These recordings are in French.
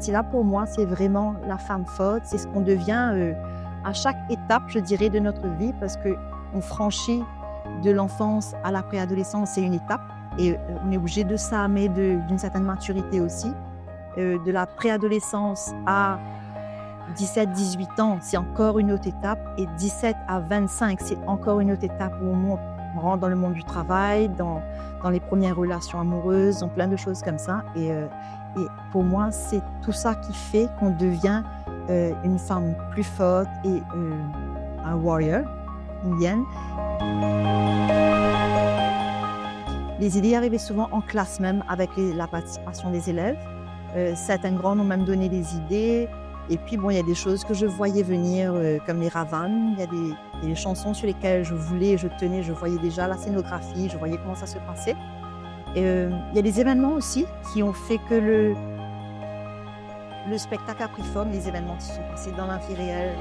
partie-là, pour moi, c'est vraiment la femme forte. C'est ce qu'on devient à chaque étape, je dirais, de notre vie, parce qu'on franchit de l'enfance à la préadolescence, c'est une étape. Et on est obligé de s'armer d'une certaine maturité aussi. De la préadolescence à 17-18 ans, c'est encore une autre étape. Et 17 à 25, c'est encore une autre étape où on rentre dans le monde du travail, dans les premières relations amoureuses, dans plein de choses comme ça. Et pour moi, c'est tout ça qui fait qu'on devient une femme plus forte et un warrior, une hyène. Les idées arrivaient souvent en classe même avec la participation des élèves. Certaines grandes ont même donné des idées. Et puis, bon, il y a des choses que je voyais venir, comme les ravanes. Il y a des chansons sur lesquelles je voulais, je tenais, je voyais déjà la scénographie, je voyais comment ça se passait. Et, il y a des événements aussi qui ont fait que le spectacle a pris forme, les événements qui se sont passés dans la vie réelle.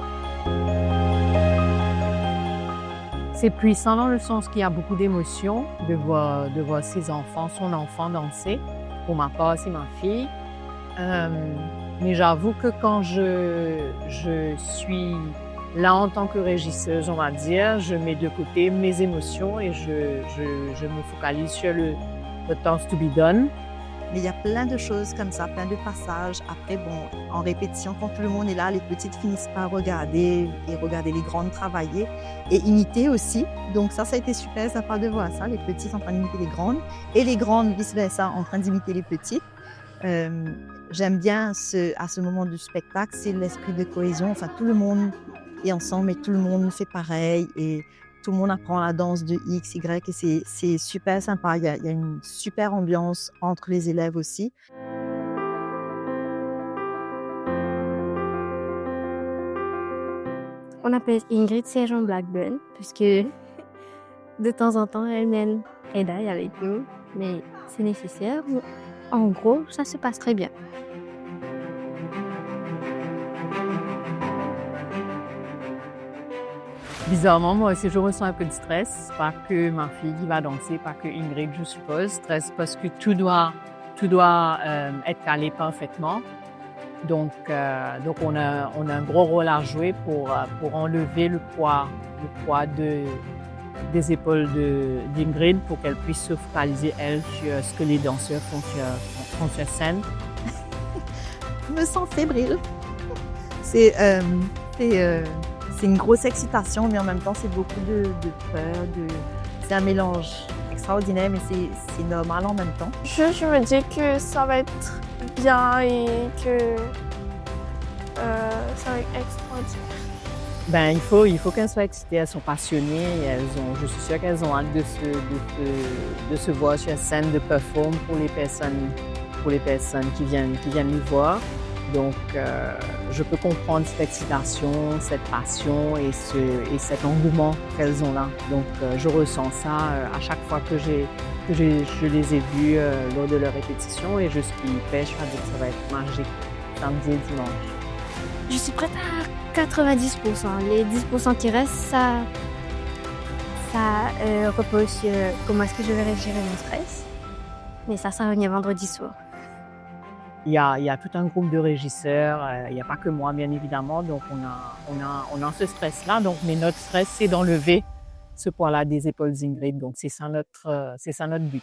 C'est puissant dans le sens qu'il y a beaucoup d'émotions de voir ses enfants, son enfant danser. Pour ma part, c'est ma fille. Mais j'avoue que quand je suis là en tant que régisseuse, on va dire, je mets de côté mes émotions et je me focalise sur le task to be done. Mais il y a plein de choses comme ça, plein de passages. Après, bon, en répétition, quand tout le monde est là, les petites finissent par regarder et regarder les grandes travailler et imiter aussi. Donc ça a été super sympa de voir ça, les petites en train d'imiter les grandes et les grandes vice-versa en train d'imiter les petites. J'aime bien à ce moment du spectacle, c'est l'esprit de cohésion. Enfin, tout le monde est ensemble et tout le monde fait pareil et tout le monde apprend la danse de X, Y et c'est super sympa. Il y a une super ambiance entre les élèves aussi. On appelle Ingrid Sergent Blackburn puisque de temps en temps, elle mène Eda avec nous, mais c'est nécessaire. En gros, ça se passe très bien. Bizarrement, moi aussi, je ressens un peu de stress. Pas que ma fille qui va danser, pas que Ingrid, je suppose. Stress parce que tout doit être calé parfaitement. Donc on a un gros rôle à jouer pour enlever le poids des épaules d'Ingrid pour qu'elle puisse se focaliser, elle, sur ce que les danseurs font sur scène. Je me sens fébrile. C'est une grosse excitation, mais en même temps, c'est beaucoup de peur. C'est un mélange extraordinaire, mais c'est normal en même temps. Je me dis que ça va être bien et que ça va être extraordinaire. Ben, il faut qu'elles soient excitées, elles sont passionnées. Je suis sûre qu'elles ont hâte de se voir sur scène, de performer pour les personnes qui viennent nous voir. Donc, je peux comprendre cette excitation, cette passion et cet engouement qu'elles ont là. Donc, je ressens ça à chaque fois que je les ai vues lors de leur répétition et je suis persuadée que ça va être magique samedi et dimanche. Je suis prête à 90%. Les 10% qui restent, ça repose sur comment est-ce que je vais gérer mon stress. Mais ça va venir vendredi soir. Il y a tout un groupe de régisseurs, il n'y a pas que moi bien évidemment, donc on a ce stress-là. Donc, mais notre stress, c'est d'enlever ce poids-là des épaules d'Ingrid. Donc c'est ça notre but.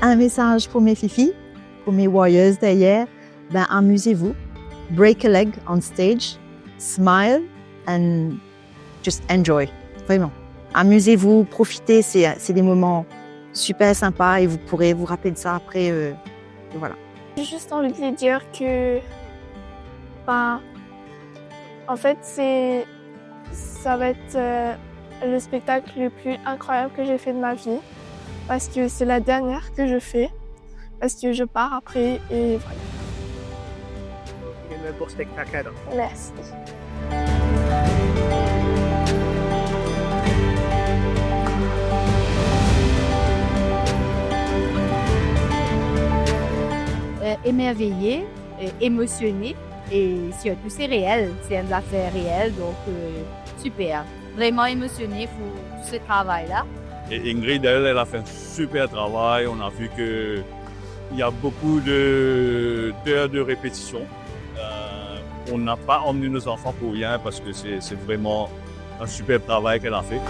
Un message pour mes filles, pour mes warriors derrière, ben amusez-vous, break a leg on stage, smile and just enjoy. Vraiment, amusez-vous, profitez, c'est des moments super sympas et vous pourrez vous rappeler de ça après. Voilà. J'ai juste envie de lui dire que, en fait, ça va être le spectacle le plus incroyable que j'ai fait de ma vie. Parce que c'est la dernière que je fais, parce que je pars après et voilà. Et un beau spectacle. Merci. Émerveillée, émotionnée et surtout c'est réel, c'est une affaire réelle donc super. Vraiment émotionnée pour tout ce travail-là. Et Ingrid, elle a fait un super travail. On a vu qu'il y a beaucoup d'heures de répétition. On n'a pas emmené nos enfants pour rien parce que c'est vraiment un super travail qu'elle a fait.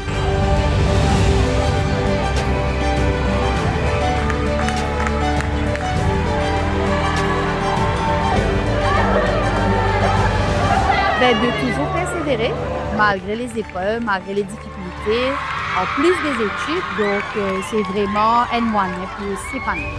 De toujours persévérer, malgré les épreuves, malgré les difficultés, en plus des études. Donc, c'est vraiment un moyen pour s'épanouir.